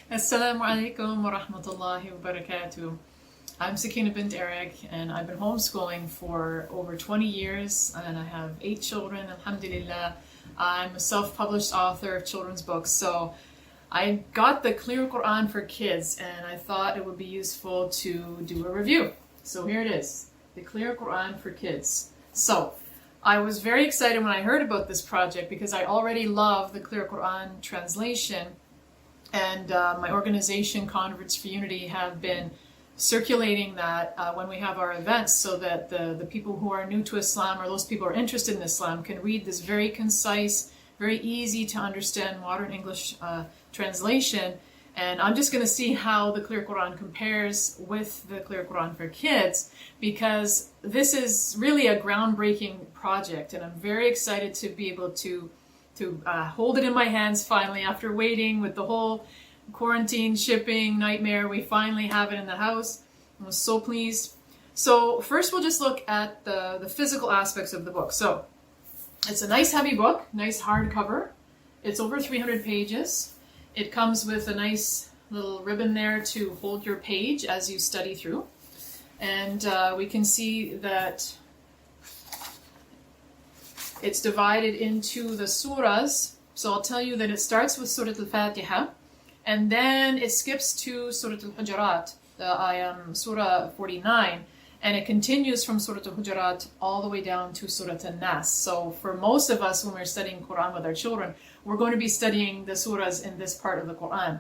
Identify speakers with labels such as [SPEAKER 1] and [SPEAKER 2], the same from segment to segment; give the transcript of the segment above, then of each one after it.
[SPEAKER 1] Assalamu alaikum wa rahmatullahi wa barakatuh. I'm Sakina bint Eric, and I've been homeschooling for over 20 years, and I have 8 children, alhamdulillah. I'm a self-published author of children's books, so I got the Clear Quran for Kids, and I thought it would be useful to do a review. So here it is, the Clear Quran for Kids. So I was very excited when I heard about this project because I already love the Clear Quran translation, and my organization, Converts for Unity, have been circulating that when we have our events so that the people who are new to Islam or those people who are interested in Islam can read this very concise, very easy to understand modern English translation. And I'm just going to see how the Clear Quran compares with the Clear Quran for Kids, because this is really a groundbreaking project, and I'm very excited to be able to hold it in my hands finally after waiting with the whole quarantine shipping nightmare. We finally have it in the house. I was so pleased. So first we'll just look at the physical aspects of the book. So it's a nice heavy book, nice hardcover. It's over 300 pages. It comes with a nice little ribbon there to hold your page as you study through. And we can see that it's divided into the surahs. So I'll tell you that it starts with Surah Al-Fatiha, and then it skips to Surah Al-Hujurat, Surah 49, and it continues from Surah Al-Hujurat all the way down to Surah Al-Nas. So for most of us, when we're studying Quran with our children, we're going to be studying the surahs in this part of the Quran.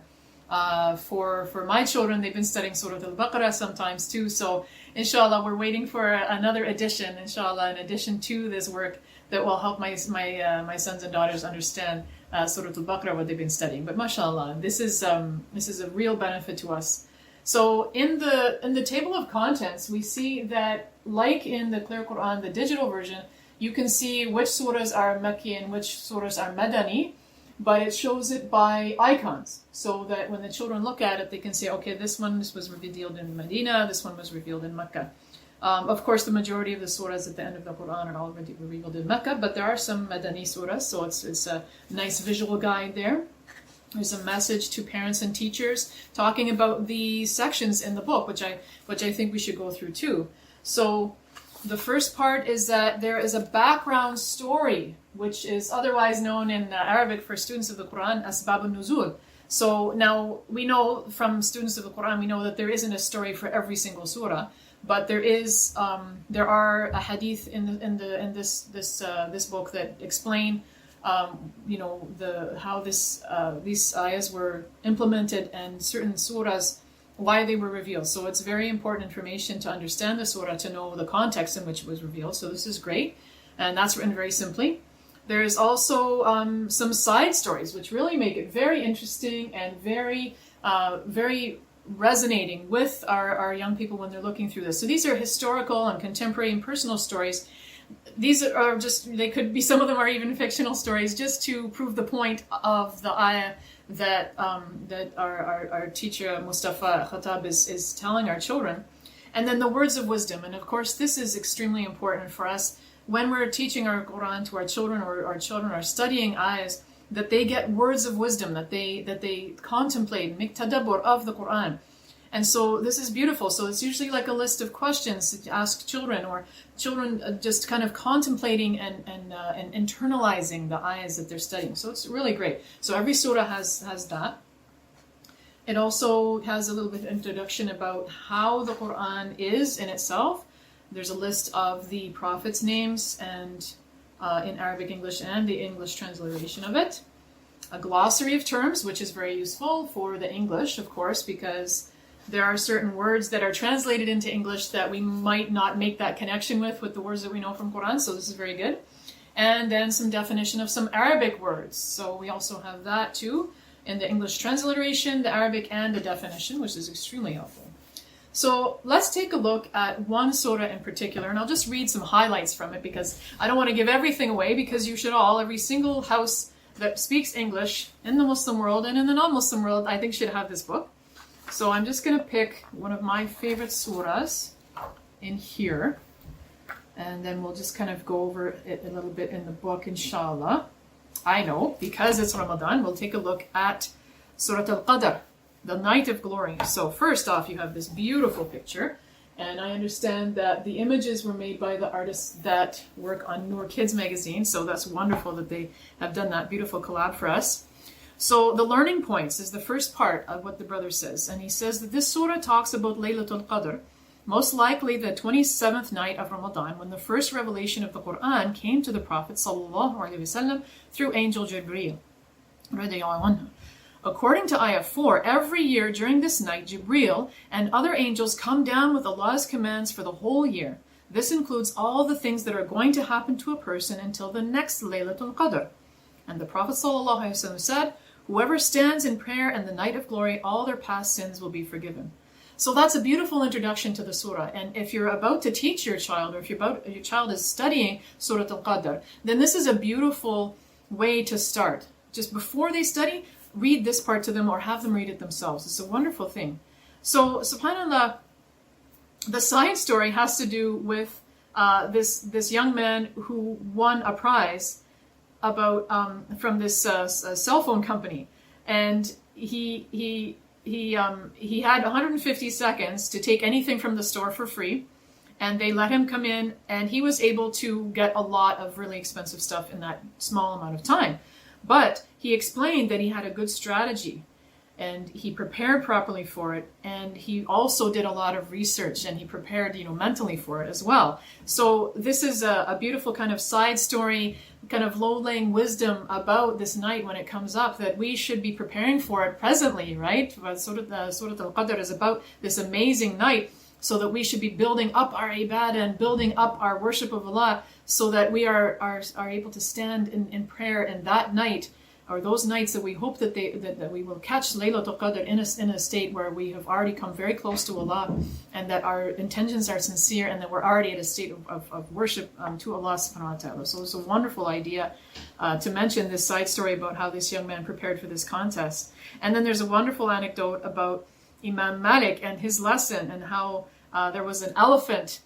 [SPEAKER 1] For my children, they've been studying Surah Al-Baqarah sometimes too, so inshallah we're waiting for another edition, inshallah, in addition to this work that will help my sons and daughters understand Surah Al-Baqarah, what they've been studying. But mashallah, this is a real benefit to us. So in the table of contents, we see that, like in the Clear Quran, the digital version, you can see which surahs are Makki and which surahs are Madani, but it shows it by icons, so that when the children look at it, they can say, okay, this was revealed in Medina, this one was revealed in Mecca. Of course, the majority of the surahs at the end of the Quran are already revealed in Mecca, but there are some Madani surahs, so it's a nice visual guide there. There's a message to parents and teachers talking about the sections in the book, which I think we should go through too. So the first part is that there is a background story, which is otherwise known in Arabic for students of the Quran as Bab al-Nuzul. So now we know from students of the Quran, we know that there isn't a story for every single surah, but there are a hadith in this book that explain how these ayahs were implemented and certain surahs, why they were revealed. So it's very important information to understand the surah, to know the context in which it was revealed. So this is great, and that's written very simply. There is also some side stories which really make it very interesting and very resonating with our young people when they're looking through this. So these are historical and contemporary and personal stories. These are just, they could be, some of them are even fictional stories, just to prove the point of the ayah that our teacher Mustafa Khatab is telling our children. And then the words of wisdom. And of course, this is extremely important for us when we're teaching our Quran to our children, or our children are studying ayahs, that they get words of wisdom, that they contemplate, make tadabbur of the Quran. And so this is beautiful. So it's usually like a list of questions to ask children, or children just kind of contemplating and internalizing the ayahs that they're studying. So it's really great. So every surah has that. It also has a little bit of introduction about how the Quran is in itself. There's a list of the prophets' names, and in Arabic, English, and the English transliteration of it. A glossary of terms, which is very useful for the English, of course, because there are certain words that are translated into English that we might not make that connection with the words that we know from Quran, so this is very good. And then some definition of some Arabic words. So we also have that too, in the English transliteration, the Arabic, and the definition, which is extremely helpful. So let's take a look at one surah in particular, and I'll just read some highlights from it because I don't want to give everything away, because you should all, every single house that speaks English in the Muslim world and in the non-Muslim world, I think should have this book. So I'm just going to pick one of my favorite surahs in here, and then we'll just kind of go over it a little bit in the book, inshallah. I know, because it's Ramadan, we'll take a look at Surah Al-Qadr, the night of glory. So first off, you have this beautiful picture. And I understand that the images were made by the artists that work on Noor Kids magazine. So that's wonderful that they have done that beautiful collab for us. So the learning points is the first part of what the brother says. And he says that this surah talks about Laylatul Qadr, most likely the 27th night of Ramadan, when the first revelation of the Quran came to the Prophet ﷺ through Angel Jibreel. According to Ayah 4, every year during this night, Jibreel and other angels come down with Allah's commands for the whole year. This includes all the things that are going to happen to a person until the next Laylatul Qadr. And the Prophet ﷺ said, whoever stands in prayer in the night of glory, all their past sins will be forgiven. So that's a beautiful introduction to the surah. And if you're about to teach your child, or if your child is studying Surah Al-Qadr, then this is a beautiful way to start. Just before they study, read this part to them or have them read it themselves. It's a wonderful thing. So, subhanAllah, the side story has to do with this young man who won a prize about from this cell phone company, and he had 150 seconds to take anything from the store for free, and they let him come in, and he was able to get a lot of really expensive stuff in that small amount of time. But he explained that he had a good strategy, and he prepared properly for it, and he also did a lot of research, and he prepared, mentally for it as well. So this is a beautiful kind of side story, kind of low-laying wisdom about this night when it comes up, that we should be preparing for it presently, right? Surah Al-Qadr is about this amazing night, so that we should be building up our ibadah and building up our worship of Allah, so that we are able to stand in prayer in that night, or those nights that we hope that we will catch Laylatul Qadr in a state where we have already come very close to Allah, and that our intentions are sincere, and that we're already at a state of worship to Allah subhanahu wa ta'ala. So it's a wonderful idea to mention this side story about how this young man prepared for this contest. And then there's a wonderful anecdote about Imam Malik and his lesson, and how there was an elephant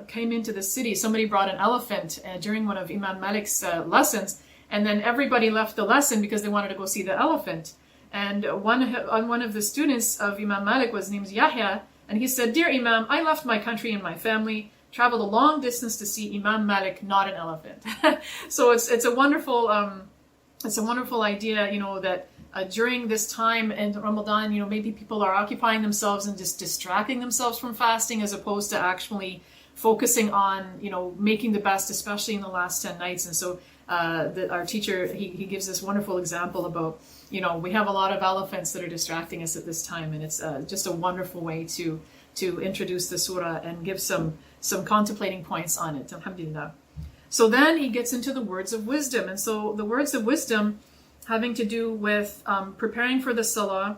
[SPEAKER 1] came into the city. Somebody brought an elephant during one of Imam Malik's lessons, and then everybody left the lesson because they wanted to go see the elephant. And one of the students of Imam Malik was named Yahya, and he said, "Dear Imam, I left my country and my family, traveled a long distance to see Imam Malik, not an elephant." So it's a wonderful idea, that during this time in Ramadan, maybe people are occupying themselves and just distracting themselves from fasting, as opposed to actually focusing on, making the best, especially in the last 10 nights. And so our teacher, he gives this wonderful example about, we have a lot of elephants that are distracting us at this time, and it's just a wonderful way to introduce the surah and give some contemplating points on it. Alhamdulillah. So then he gets into the words of wisdom. And so the words of wisdom having to do with preparing for the salah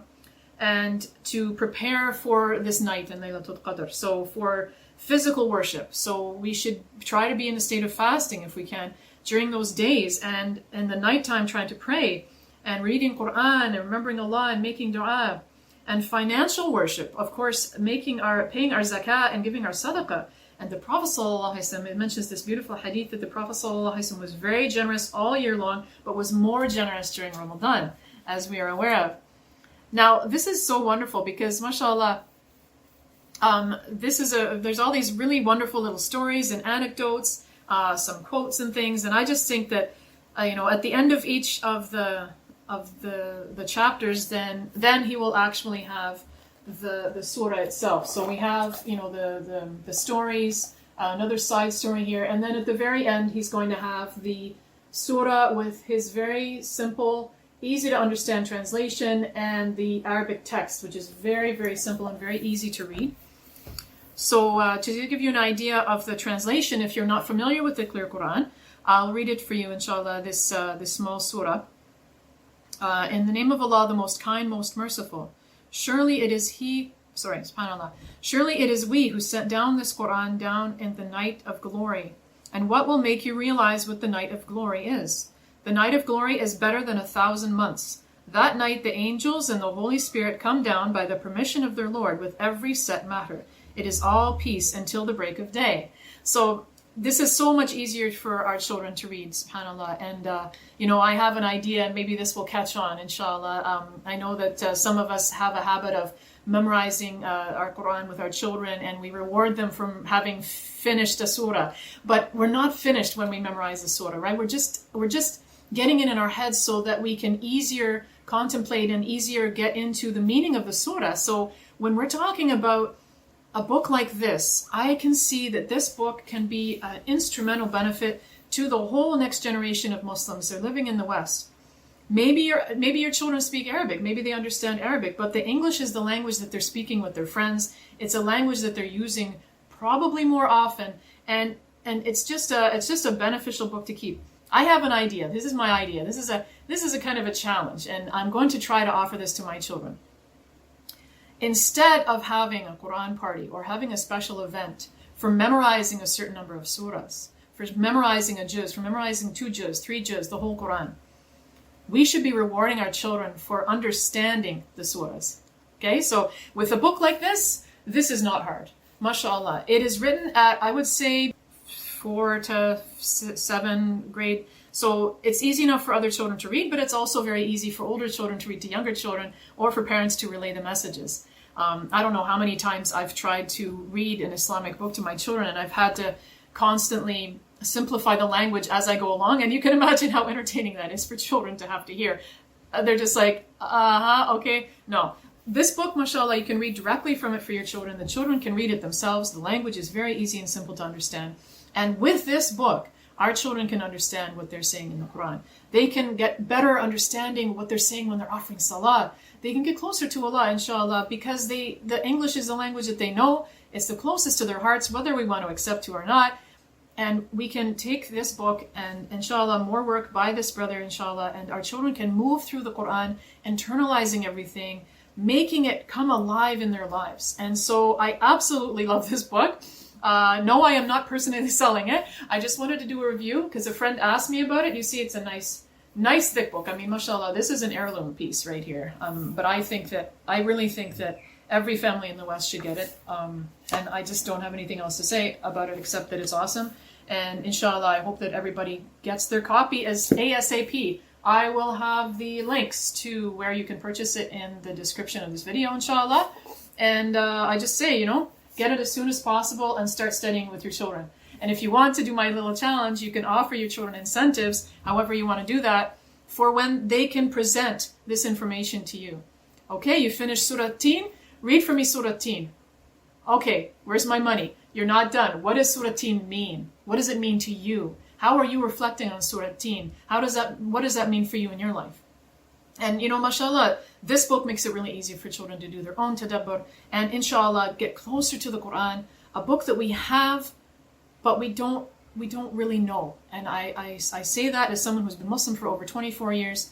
[SPEAKER 1] and to prepare for this night in Laylatul Qadr. So for physical worship, so we should try to be in a state of fasting if we can during those days, and in the nighttime trying to pray and reading Quran and remembering Allah and making dua. And financial worship, of course, paying our zakah and giving our sadaqah. And the Prophet ﷺ, it mentions this beautiful hadith that the Prophet ﷺ was very generous all year long, but was more generous during Ramadan, as we are aware of. Now, this is so wonderful because, mashallah, there's all these really wonderful little stories and anecdotes, some quotes and things, and I just think that, at the end of each of the chapters, then he will actually have the surah itself. So we have, the stories, another side story here, and then at the very end, he's going to have the surah with his very simple, easy to understand translation and the Arabic text, which is very, very simple and very easy to read. So to give you an idea of the translation, if you're not familiar with the clear Quran, I'll read it for you, inshallah, this small surah. In the name of Allah, the most kind, most merciful. Surely it is subhanAllah. Surely it is we who sent down this Quran down in the night of glory. And what will make you realize what the night of glory is? The night of glory is better than 1,000 months. That night the angels and the Holy Spirit come down by the permission of their Lord with every set matter. It is all peace until the break of day. So this is so much easier for our children to read, subhanAllah. And, I have an idea, and maybe this will catch on, inshallah. I know that some of us have a habit of memorizing our Quran with our children, and we reward them from having finished a surah. But we're not finished when we memorize the surah, right? We're just getting it in our heads so that we can easier contemplate and easier get into the meaning of the surah. So when we're talking about a book like this, I can see that this book can be an instrumental benefit to the whole next generation of Muslims. They're living in the West. Maybe your children speak Arabic, maybe they understand Arabic, but the English is the language that they're speaking with their friends. It's a language that they're using probably more often, and it's just a beneficial book to keep. I have an idea. This is my idea. This is a kind of a challenge, and I'm going to try to offer this to my children. Instead of having a Quran party or having a special event for memorizing a certain number of surahs, for memorizing a juz, for memorizing 2 juz, 3 juz, the whole Quran, we should be rewarding our children for understanding the surahs. Okay, so with a book like this is not hard. MashaAllah. It is written at, I would say, 4 to 7 grade. So it's easy enough for other children to read, but it's also very easy for older children to read to younger children, or for parents to relay the messages. I don't know how many times I've tried to read an Islamic book to my children, and I've had to constantly simplify the language as I go along, and you can imagine how entertaining that is for children to have to hear. They're just like, okay. No. This book, mashallah, you can read directly from it for your children. The children can read it themselves. The language is very easy and simple to understand. And with this book, our children can understand what they're saying in the Quran. They can get better understanding what they're saying when they're offering salah. They can get closer to Allah, inshallah, because the English is the language that they know. It's the closest to their hearts, whether we want to accept to or not. And we can take this book and, inshallah, more work by this brother, inshallah, and our children can move through the Quran, internalizing everything, making it come alive in their lives. And so I absolutely love this book. No, I am not personally selling it. I just wanted to do a review because a friend asked me about it. You see, it's a nice thick book. I mean, mashallah, this is an heirloom piece right here. But I really think that every family in the West should get it. And I just don't have anything else to say about it except that it's awesome. And inshallah, I hope that everybody gets their copy as ASAP. I will have the links to where you can purchase it in the description of this video, inshallah. And I just say, get it as soon as possible and start studying with your children. And if you want to do my little challenge, you can offer your children incentives, however you want to do that, for when they can present this information to you. Okay, you finished Surah Teen? Read for me Surah Teen. Okay, where's my money? You're not done. What does Surah Teen mean? What does it mean to you? How are you reflecting on Surah Teen? What does that mean for you in your life? And mashallah, this book makes it really easy for children to do their own tadabbur and inshallah get closer to the Quran, a book that we have, but we don't really know. And I say that as someone who's been Muslim for over 24 years.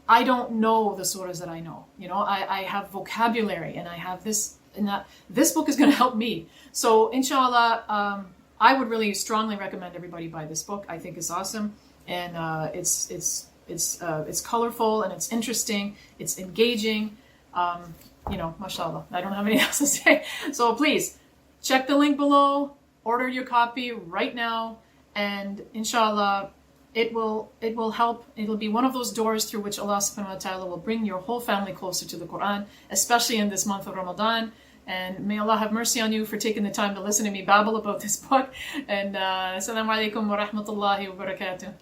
[SPEAKER 1] I don't know the surahs that I know. I have vocabulary and I have this and that. This book is going to help me. So inshallah, I would really strongly recommend everybody buy this book. I think it's awesome, and it's colorful and it's interesting. It's engaging. Mashallah. I don't have anything else to say. So please check the link below. Order your copy right now, and inshallah, it will help. It'll be one of those doors through which Allah subhanahu wa ta'ala will bring your whole family closer to the Quran, especially in this month of Ramadan. And may Allah have mercy on you for taking the time to listen to me babble about this book. And assalamu alaikum wa rahmatullahi wa barakatuh.